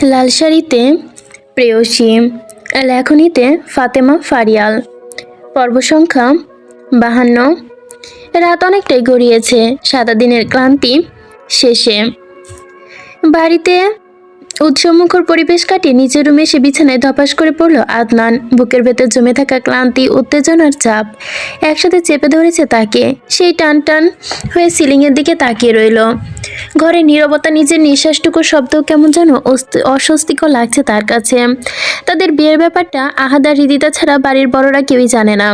লাল শাড়িতে প্রেয়সী, লেখনীতে ফাতেমা ফারিয়াল। পর্ব সংখ্যা 52। রাত অনেকটাই গড়িয়েছে, সারা দিনের ক্লান্তি শেষে বাড়িতে উৎসবমুখর পরিবেশ কাটিয়ে নিজের রুমে এসে বিছানায় ধপাস করে পড়ল আদনান। বুকের ভেতর জমে থাকা ক্লান্তি, উত্তেজনার চাপ একসাথে চেপে ধরেছে তাকে। সেই টান টান হয়ে সিলিংয়ের দিকে তাকিয়ে রইল। ঘরের নীরবতা, নিজের নিঃশ্বাসটুকুর শব্দ কেমন যেন অস্বস্তিকর লাগছে তার কাছে। তাদের বিয়ের ব্যাপারটা আহাদ আর হৃদিতা ছাড়া বাড়ির বড়রা কেউই জানে না।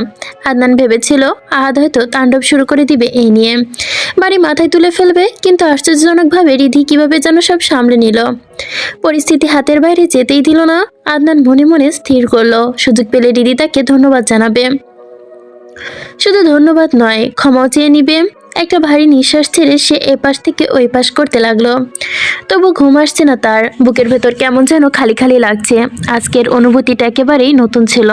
আদনান ভেবেছিল আহাদ হয়তো তাণ্ডব শুরু করে দিবে এই নিয়ে, বাড়ি মাথায় তুলে ফেলবে, কিন্তু আশ্চর্যজনকভাবে রিধি কিভাবে যেন সব সামলে নিল। পরিস্থিতি হাতের বাইরে যেতেই দিল না। আদনান মনে মনে স্থির করলো সুযোগ পেলে হৃদিতাকে ধন্যবাদ জানাবে। শুধু ধন্যবাদ নয়, ক্ষমাও চেয়ে নিবে। একটা ভারী নিঃশ্বাস ছেড়ে সে এপাশ থেকে ওই পাশ করতে লাগলো। তবু ঘুম আসছে না তার। বুকের ভেতর কেমন যেন খালি খালি লাগছে। আজকের অনুভূতিটা একেবারেই নতুন ছিল।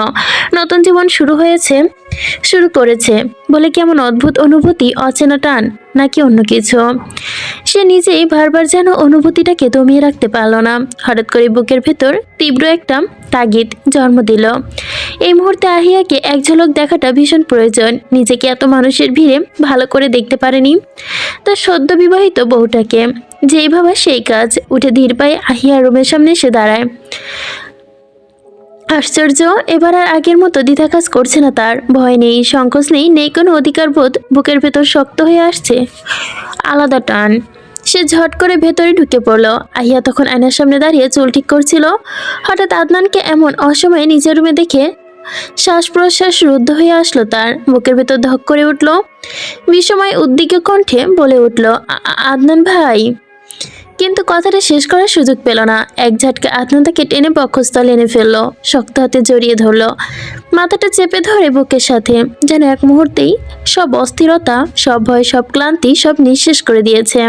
নতুন জীবন শুরু করেছে বলে কেমন অদ্ভুত অনুভূতি, অচেনা টান নাকি অন্য কিছু। সে নিজেই বারবার যেন অনুভূতিটাকে দমিয়ে রাখতে পারল না। হঠাৎ করে বুকের ভেতর তীব্র একটা তাগিদ জন্ম দিল। এই মুহূর্তে আহিয়াকে এক ঝলক দেখাটা ভীষণ প্রয়োজন। নিজেকে এত মানুষের ভিড়ে ভালো করে দেখতে পারেনি তার সদ্য বিবাহিত বউটাকে। যেই ভাবা সেই কাজ। উঠে ধীর পায়ে আহিয়ার রুমের সামনে এসে দাঁড়ায়। আশ্চর্য, এবার আর আগের মতো দ্বিধা কাজ করছে না তার। ভয় নেই, সংকোচ নেই, নেই কোনো অধিকারবোধ। বুকের ভেতর শক্ত হয়ে আসছে আলাদা টান। সে ঝট করে ভেতরে ঢুকে পড়ল। আহিয়া তখন আয়নার সামনে দাঁড়িয়ে চুল ঠিক করছিল। হঠাৎ আদনানকে এমন অসময়ে নিজের রুমে দেখে শ্বাস প্রশ্বাস রুদ্ধ হয়ে আসলো তার। বুকের ভেতর ধক করে উঠল। বিস্ময় উদ্বিগ্ন কণ্ঠে বলে উঠল, আদনান ভাই। কিন্তু কথাটা শেষ করার সুযোগ পেল না। এক ঝটকে আদনান তাকে টেনে বক্ষস্থলে এনে ফেললো, শক্ত হাতে জড়িয়ে ধরলো, মাথাটা চেপে ধরে বুকের সাথে। যেন এক মুহূর্তেই সব অস্থিরতা, সব ভয়, সব ক্লান্তি সব নিঃশেষ করে দিয়েছে।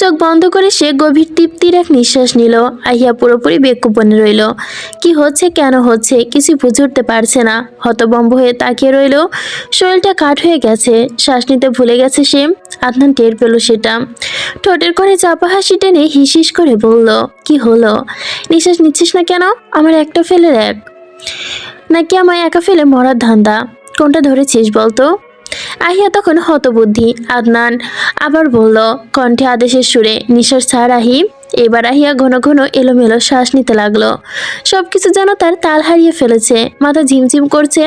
চোখ বন্ধ করে সে গভীর তৃপ্তির এক নিঃশ্বাস নিল। আহিয়া পুরোপুরি বেকুবনে রইল। কি হচ্ছে, কেন হচ্ছে, কিছু বুঝে উঠতে পারছে না। হতভম্ব হয়ে তাকিয়ে রইল। শরীরটা কাঠ হয়ে গেছে, শ্বাস নিতে ভুলে গেছে সে। আদনান টের পেল সেটা। ঠোঁটের কোণে চাপা হাসি টেনে হিস হিস করে বলল, কি হলো? নিঃশ্বাস নিচ্ছিস না কেন? আমার একটা ফেলে এক, নাকি আমায় একা ফেলে মরার ধান্দা? কোনটা ধরেছিস বলতো? আহিয়া তখন হতবুদ্ধি। আদনান আবার বলল, কণ্ঠে আদেশের সুরে, নিঃশ্বাস ছাড় আহি। এবার আহিয়া ঘন ঘন এলোমেলো শ্বাস নিতে লাগলো। সবকিছু যেন তার তাল হারিয়ে ফেলেছে। মাথা ঝিমঝিম করছে।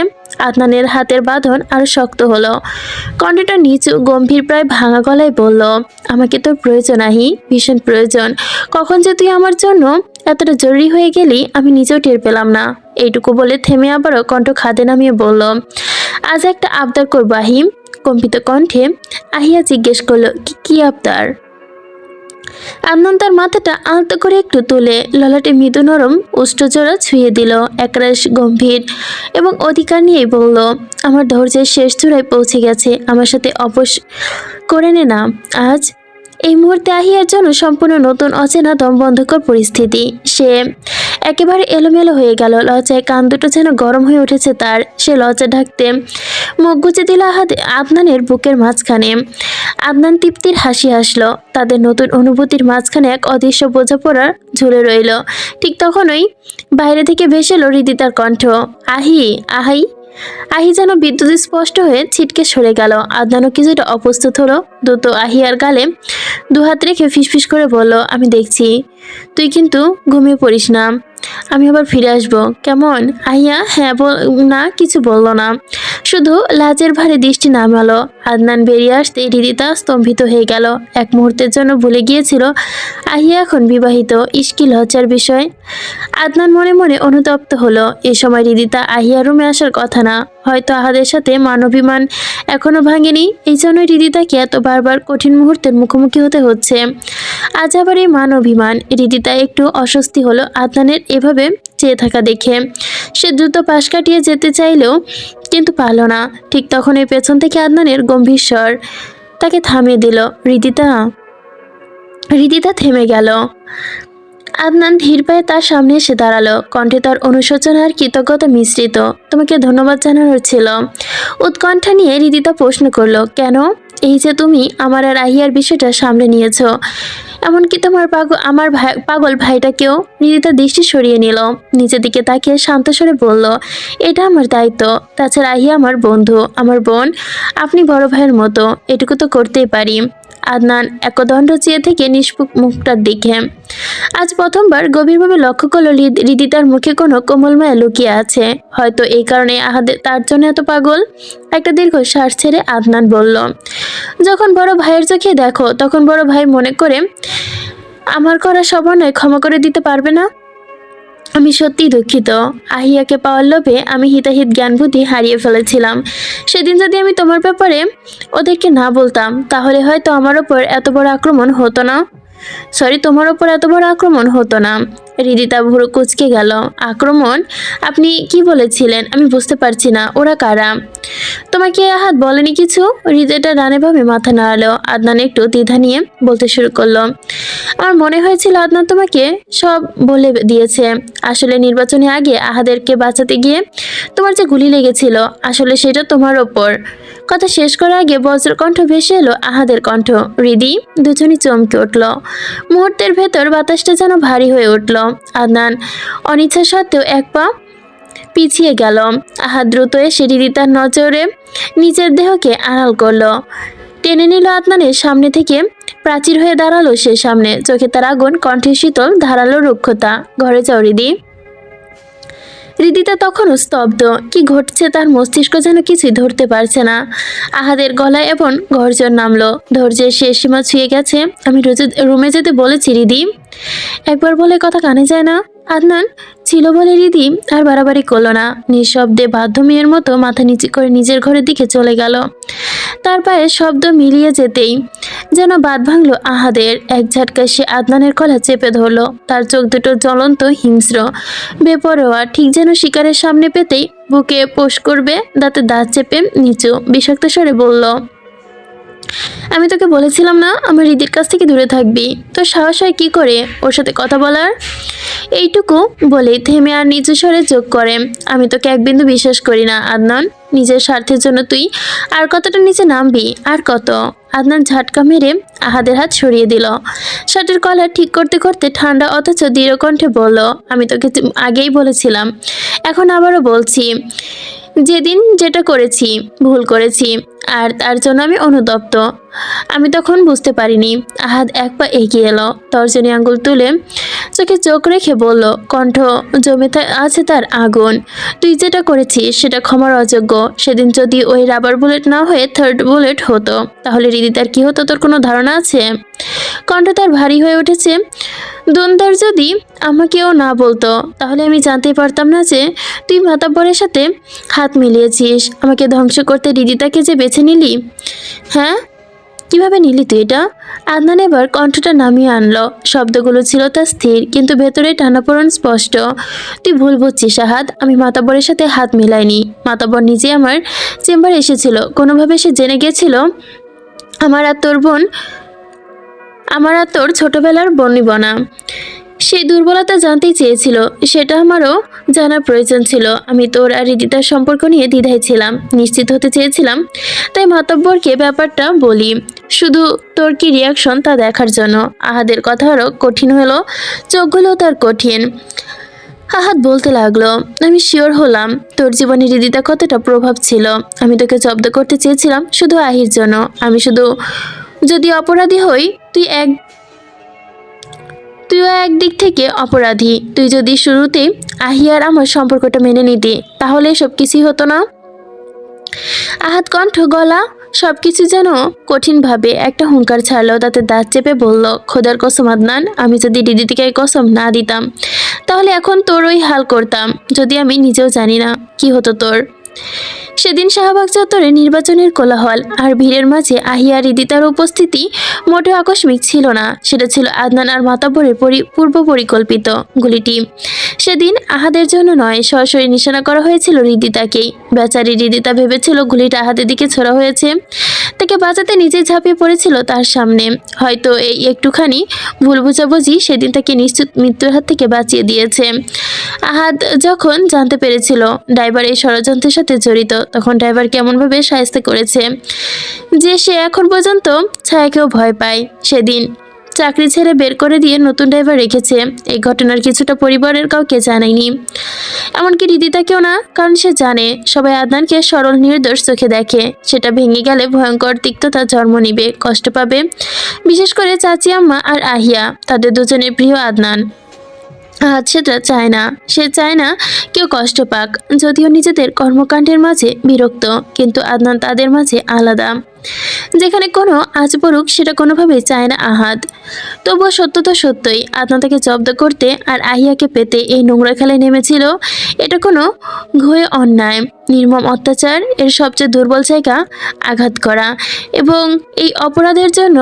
আদনানের হাতের বাঁধন আরো শক্ত হলো। কণ্ঠটা নিচু, গম্ভীর, প্রায় ভাঙা গলায় বলল, আমাকে তোর প্রয়োজন আহি, ভীষণ প্রয়োজন। কখন যে তুই আমার জন্য এতটা জরুরি হয়ে গেলি আমি নিজেও টের পেলাম না। এইটুকু বলে থেমে আবারও কণ্ঠ খাদে নামিয়ে বলল, আজ একটা আবদার করবো আহি। কম্পিত কণ্ঠে আহিয়া জিজ্ঞেস করলো, কি আবদার? আদনান তার মাথাটা আলতো করে একটু তুলে ললাটে মৃদু নরম উষ্ঠজোড়া ছুঁয়ে দিল। একরাশ গম্ভীর এবং অধিকার নিয়েই বলল, আমার ধৈর্যের শেষ চূড়ায় পৌঁছে গেছে, আমার সাথে অপস করে নে না আজ। এই মুহূর্তে আহিয়ার জন্য সম্পূর্ণ নতুন, অচেনা, দমবন্ধকর পরিস্থিতি। সে একেবারে এলোমেলো হয়ে গেল। লজ্জায় কান দুটো যেন গরম হয়ে উঠেছে তার। সে লজ্জা ঢাকতে মুখ গুজে দিল আদনানের বুকের মাঝখানে। আদনান তৃপ্তির হাসি হাসলো। তাদের নতুন অনুভূতির মাঝখানে এক অদৃশ্য বোঝাপড়া ঝুলে রইল। ঠিক তখনই বাইরে থেকে ভেসে এলো হৃদিতার কণ্ঠ, আহি, আহাই। আহি যেন বিদ্যুৎ স্পষ্ট হয়ে ছিটকে সরে গেল। আদনানও কিছুটা অপ্রস্তুত হলো। দ্রুত আহিয়ার গালে দুহাত রেখে ফিসফিস করে বলল, আমি দেখছি, তুই কিন্তু ঘুমিয়ে পড়িস না, আমি আবার ফিরে আসবো, কেমন? আহিয়া হ্যাঁ না কিছু বলল না, শুধু লাজের ভারে দৃষ্টি নামালো। আদনান বেরিয়ে আসতে হৃদিতা স্তম্ভিত হয়ে গেল। এক মুহূর্তের জন্য ভুলে গিয়েছিল আহিয়া এখন বিবাহিত। ইস্কি লজ্জার বিষয়। আদনান মনে মনে অনুতপ্ত হলো। এ সময় হৃদিতা আহিয়া রুমে আসার কথা না। হয়তো আহাদের সাথে মানবিমান এখনো ভাঙেনি, এই জন্যই হৃদিতাকে এত বারবার কঠিন মুহূর্তের মুখোমুখি হতে হচ্ছে। আজ আবার এই মানবিমান। হৃদিতা একটু অস্বস্তি হলো আদনানের এভাবে চেয়ে থাকা দেখে। সে দ্রুত পাশ কাটিয়ে যেতে চাইলেও কিন্তু পারল না। ঠিক তখন এই পেছন থেকে আদনানের গম্ভীর স্বর তাকে থামিয়ে দিল, হৃদিতা। হৃদিতা থেমে গেল। আদনান ধীর পায়ে তার সামনে এসে দাঁড়ালো। কণ্ঠে তার অনুশোচনা আর কৃতজ্ঞতা মিশ্রিত। তোমাকে ধন্যবাদ জানানোর ছিল। উৎকণ্ঠা নিয়ে হৃদিতা প্রশ্ন করলো, কেন? এই যে তুমি আমার আর আহিয়ার বিষয়টা সামলে নিয়েছো, এমনকি তোমার পাগল ভাইটাকেও। রিদিতা দৃষ্টি সরিয়ে নিল, নিচের দিকে তাকিয়ে শান্ত স্বরে বলল, এটা আমার দায়িত্ব। তাছাড়া আহিয়া আমার বন্ধু, আমার বোন। আপনি বড় ভাইয়ের মতো, এটুকু তো করতেই পারি। আদনান একদণ্ড চেয়ে থেকে নিষ্পুক মুখটার দিকে আজ প্রথমবার গভীরভাবে লক্ষ্য করলো রিদিতার মুখে কোনো কোমল মায়া লুকিয়ে আছে। হয়তো এই কারণে আহাদের তার জন্য এত পাগল। একটা দীর্ঘ শ্বাস ছেড়ে আদনান বলল, যখন বড় ভাইয়ের চোখে দেখো, তখন বড় ভাই মনে করে আমার করা সব অন্যায় ক্ষমা করে দিতে পারবে না? আমি সত্যিই দুঃখিত। আহিয়াকে পাওয়ার লোভে আমি হিতাহিত জ্ঞান বুদ্ধি হারিয়ে ফেলেছিলাম। সেদিন যদি আমি তোমার ব্যাপারে ওদেরকে না বলতাম, তাহলে হয়তো আমার ওপর এত বড় আক্রমণ হতো না। তোমার ওপর এত বড় আক্রমণ হতো না। হৃদিতা ভুরু কুঁচকে গেল। আক্রমণ? আপনি কি বলেছিলেন? আমি বুঝতে পারছি না, ওরা কারা? তোমাকে আহাত বলেনি কিছু? হৃদয়টা ডানেভাবে মাথা নাড়ালো। আদনান একটু দ্বিধা নিয়ে বলতে শুরু করলো, আমার মনে হয়েছিল আদনান তোমাকে সব বলে দিয়েছে। আসলে নির্বাচনে আগে আহাদেরকে বাঁচাতে গিয়ে তোমার যে গুলি লেগেছিল, আসলে সেটা তোমার ওপর। কথা শেষ করার আগে বজ্রকণ্ঠ ভেসে এলো আহাদের কণ্ঠ। হৃদি দুজনই চমকে উঠল। মুহূর্তের ভেতর বাতাসটা যেন ভারী হয়ে উঠল। আদনান অনিচ্ছা সত্ত্বেও এক পা পিছিয়ে গেল। আহাদ দ্রুত এসে হৃদিতার নজরে নিজের দেহকে আড়াল করলো, টেনে নিল আদনানের সামনে থেকে। প্রাচীর হয়ে দাঁড়ালো সে সামনে, চোখে তার আগুন, কণ্ঠে শীতল ধারালো রুক্ষতা। ঘরে যাও রিদি। হৃদিতা তখনও স্তব্ধ। কি ঘটছে তার মস্তিষ্ক যেন কিছুই ধরতে পারছে না। আহাদের গলায় এবং গর্জন নামলো। ধৈর্যের শেষ সীমা ছুঁয়ে গেছে। আমি রুমে যেতে বলেছি রিদি। একবার বলে কথা কানে যায় না? আদনান ছিল বলে রিদি আর বাড়াবাড়ি করলো না। নিঃশব্দে বাধ্য মেয়ের মতো মাথা নিচু করে নিজের ঘরের দিকে চলে গেল। তার পায়ে শব্দ মিলিয়ে যেতেই যেন বাদ ভাঙলো আহাদের। এক ঝটকায় সে আদনানের গলা চেপে ধরলো। তার চোখ দুটো জ্বলন্ত, হিংস্র, বেপরোয়া, ঠিক যেন শিকারের সামনে পেতেই বুকে পোষ করবে। দাঁতে দাঁত চেপে নিচু বিষাক্ত স্বরে বলল, আমি তোকে বলেছিলাম না আমার হৃদির কাছ থেকে দূরে থাকবি? তোর সাহস হয় কি করে ওর সাথে কথা বলার? এইটুকু বলেই থেমে আর নিচু স্বরে যোগ করে, আমি তোকে এক বিন্দু বিশ্বাস করি না আদনান। নিজের স্বার্থের জন্য তুই আর কতটা নিচে নামবি? আর কত? আদনান ঝাটকা মেরে আহাদের হাত সরিয়ে দিল। শার্টের কলার ঠিক করতে করতে ঠান্ডা অথচ দৃঢ় কণ্ঠে বলল, আমি তোকে আগেই বলেছিলাম, এখন আবারও বলছি, যেদিন যেটা করেছি ভুল করেছি, আর তার জন্য আমি অনুতপ্ত। আমি তখন বুঝতে পারিনি। আহাদ এক পা এগিয়ে এলো, তর্জনী আঙ্গুল তুলে চোখে চোখ রেখে বলল, কণ্ঠ জমে আছে তার আগুন, তুই যেটা করেছিস সেটা ক্ষমার অযোগ্য। সেদিন যদি ওই রাবার বুলেট না হয়ে থার্ড বুলেট হতো, তাহলে হৃদিতার কি হতো তোর কোনো ধারণা আছে? কণ্ঠ তার ভারী হয়ে উঠেছে। দ্বন্দ্বার যদি আমাকেও না বলতো, তাহলে আমি জানতেই পারতাম না যে তুই মাতাব্বরের সাথে হাত মিলিয়েছিস। আমাকে ধ্বংস করতে হৃদিতাকে যে বেছে নিলি। হ্যাঁ, কিভাবে নিলি তুই এটা? আদনান এবার কণ্ঠটা নামিয়ে আনলো। শব্দগুলো ছিল তার স্থির, কিন্তু ভেতরে টানাপোড়েন স্পষ্ট। তুই ভুল বুঝছিস আহাদ, আমি মাতাব্বরের সাথে হাত মিলাইনি। মাতাব্বর নিজে আমার চেম্বারে এসেছিল। কোনোভাবে সে জেনে গেছিল আমার আর তোর ছোটবেলার বনিবনা। সেই দুর্বলতা জানতেই চেয়েছিল, সেটা আমারও জানার প্রয়োজন ছিল। আমি তোর আর হৃদিতার সম্পর্ক নিয়ে দ্বিধায় ছিলাম, নিশ্চিত হতে চেয়েছিলাম। তাই মাতব্বরকে ব্যাপারটা বলি, শুধু তোর কি রিয়াকশন তা দেখার জন্য। আহাদের কথা আরও কঠিন হলো, চোখগুলো তার কঠিন। আহাদ বলতে লাগলো, আমি শিওর হলাম তোর জীবনে হৃদিতা কতটা প্রভাব ছিল। আমি তোকে জব্দ করতে চেয়েছিলাম শুধু আহির জন্য। আমি শুধু যদি অপরাধী হই, তুইও একদিক থেকে অপরাধী। তুই যদি শুরুতে আহিয়ার আমার সম্পর্কটা মেনে নিতি, তাহলে সব কিছুই হতো না। আহাত কণ্ঠ, গলা সবকিছু যেন কঠিনভাবে একটা হুঙ্কার ছাড়লো। তাতে দাঁত চেপে বলল, খোদার কসম আদনান, আমি যদি হৃদিতাকে কসম না দিতাম, তাহলে এখন তোর ওই হাল করতাম। যদি আমি নিজেও জানি না কি হতো তোর। সেদিন শাহবাগ চত্বরে নির্বাচনের কোলাহল আর ভিড়ের মাঝে আহিয়া হৃদিতার উপস্থিতি মোটেও আকস্মিক ছিল না। সেটা ছিল আদনান আর মাতাব্বরের পূর্ব পরিকল্পিত। গুলিটি সেদিন আহাদের জন্য নয়, সরাসরি নিশানা করা হয়েছিল হৃদিতাকেই। বেচারি হৃদিতা ভেবেছিল গুলিটা আহাদের দিকে ছোড়া হয়েছে, তাকে বাঁচাতে নিজেই ঝাঁপিয়ে পড়েছিল তার সামনে। হয়তো এই একটুখানি ভুল বোঝাবুঝি সেদিন তাকে নিশ্চিত মৃত্যুর হাত থেকে বাঁচিয়ে দিয়েছে। আহাদ যখন জানতে পেরেছিল ড্রাইভার এই ষড়যন্ত্রের সাথে জড়িত, তখন ড্রাইভার কেমনভাবে সাহায্য করেছে যে সে এখন পর্যন্ত ছায়াকেও ভয় পায়। সেদিন চাকরি ছেড়ে বের করে দিয়ে নতুন ড্রাইভার রেখেছে। এই ঘটনার কিছুটা পরিবারের কাউকে জানায়নি, এমনকি হৃদিতাকেও না, কারণ সে জানে সবাই আদনানকে সরল নির্দোষ চোখে দেখে। সেটা ভেঙে গেলে ভয়ঙ্কর তিক্ততা জন্ম নিবে, কষ্ট পাবে বিশেষ করে চাচি আম্মা আর আহিয়া, তাদের দুজনের প্রিয় আদনান। আজ সেটা চায় না, সে চায় না কেউ কষ্ট পাক, যদিও নিজেদের কর্মকাণ্ডের মাঝে বিরক্ত, কিন্তু আদনান তাদের মাঝে আলাদা। যেখানে কোনো আজ পড়ুক সেটা কোনোভাবেই চায় না আহাদ। তবুও সত্য তো সত্যই, আদনান তাকে জব্দ করতে আর আহিয়াকে পেতে এই নোংরা খেলায় নেমেছিল। এটা কোনো ঘুরে অন্যায়, নির্মম অত্যাচার, এর সবচেয়ে দুর্বল জায়গা আঘাত করা, এবং এই অপরাধের জন্য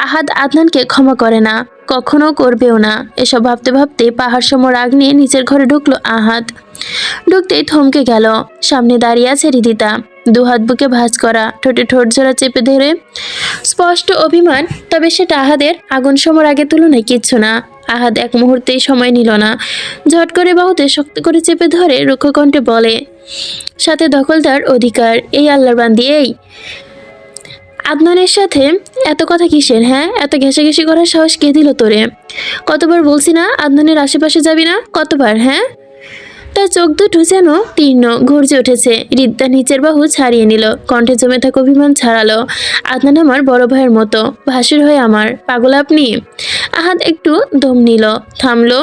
আহাদ আদনানকে ক্ষমা করে না, কখনো করবেও না। এসব ভাবতে ভাবতে পাহাড় সম রাগ নিয়ে নিচের ঘরে ঢুকলো আহাদ। ঢুকতেই থমকে গেল। সামনে দাঁড়িয়ে আছে হৃদিতা, দুহাত বুকে ভাঁজ করা, ঠোঁটে ঠোঁট জোড়া চেপে ধরে স্পষ্ট অভিমান। তবে সেটা আহাদের আগুন সম রাগের তুলনায় কিচ্ছু না। আহাদ এক মুহূর্তেই সময় নিল না, ঝট করে বাহুতে শক্ত করে চেপে ধরে রুক্ষ কণ্ঠে বলে, সাথে দখলদার অধিকার। এই আল্লাহর বান্দি, এই আদনানের সাথে এত কথা কিসের? হ্যাঁ, এত ঘেঁষাঘেঁষি করার সাহস কে দিল তোরে? কতবার বলছি না আদনানের আশেপাশে যাবি না, কতবার? হ্যাঁ। তার চোখ দুটো যেন তীর্ণ গর্জে উঠেছে। হৃদটা নিচের বাহু ছাড়িয়ে নিল, কণ্ঠে জমে থাকা অভিমান ছাড়ালো। আদনান আমার বড় ভাইয়ের মতো, ভাসুর হয়ে আমার, পাগল আপনি? আহাদ একটু দম নিল, থামলো,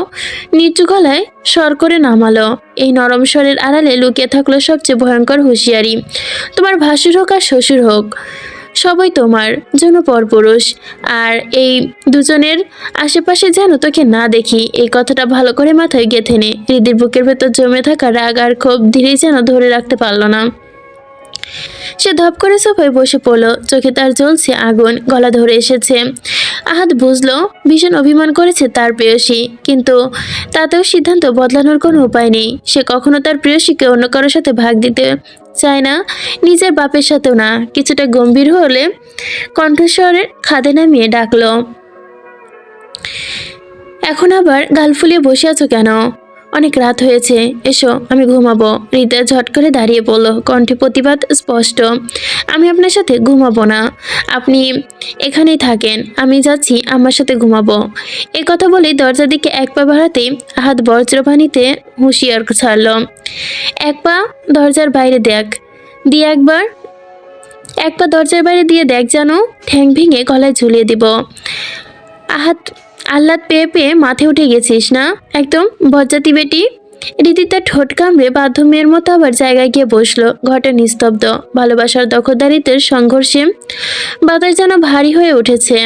নিচু গলায় স্বর করে নামালো। এই নরম স্বরের আড়ালে লুকিয়ে থাকলো সবচেয়ে ভয়ঙ্কর হুঁশিয়ারি। তোমার ভাসুর হোক আর শ্বশুর হোক, সবই তোমার জন্য পরপুরুষ। আর এই দুজনের আশেপাশে যেন তোকে না দেখি, এই কথাটা ভালো করে মাথায় গেঁথে নে। হৃদির বুকের ভেতর জমে থাকা রাগ আর ক্ষোভ ধীরেই যেন ধরে রাখতে পারল না। সে ধপ করে সোফায় বসে পড়ল, চোখে তার জ্বলছে আগুন, গলা ধরে এসেছে। আহাদ বুঝলো ভীষণ অভিমান করেছে তার প্রেয়সী, কিন্তু তাতেও সিদ্ধান্ত বদলানোর কোনো উপায় নেই। সে কখনো তার প্রেয়সীকে অন্য কারোর সাথে ভাগ দিতে চায় না, নিজের বাপের সাথেও না। কিছুটা গম্ভীর হলে কণ্ঠস্বরের খাদে নামিয়ে ডাকলো, এখন আবার গাল ফুলিয়ে বসে আছো কেন? অনেক রাত হয়েছে, এসো আমি ঘুমাবো। হৃদয় ঝট করে দাঁড়িয়ে পড়ল, কণ্ঠে প্রতিবাদ স্পষ্ট। আমি আপনার সাথে ঘুমাবো না, আপনি এখানেই থাকেন, আমি যাচ্ছি আমার সাথে ঘুমাবো। এই কথা বলেই দরজার দিকে এক পা বাড়াতেই আহাদ বজ্রবাণীতে হুঁশিয়ার ছাড়ল, এক পা দরজার বাইরে দেখ, দিয়ে এক পা দরজার বাইরে দিয়ে দেখ, যেন ঠ্যাং ভেঙে গলায় ঝুলিয়ে দিব। আহাদ আহ্লাদ পেয়ে পেয়ে মাঠে উঠে গেছিস না, একদম বজ্জাতি বেটি। রীতি তার ঠোঁট কামড়ে বাধ্য মেয়ের মতো আবার জায়গায় গিয়ে বসলো। ঘরটা নিস্তব্ধ, ভালোবাসার দখলদারিত্বের সংঘর্ষে বাতাস যেন ভারী হয়ে উঠেছে।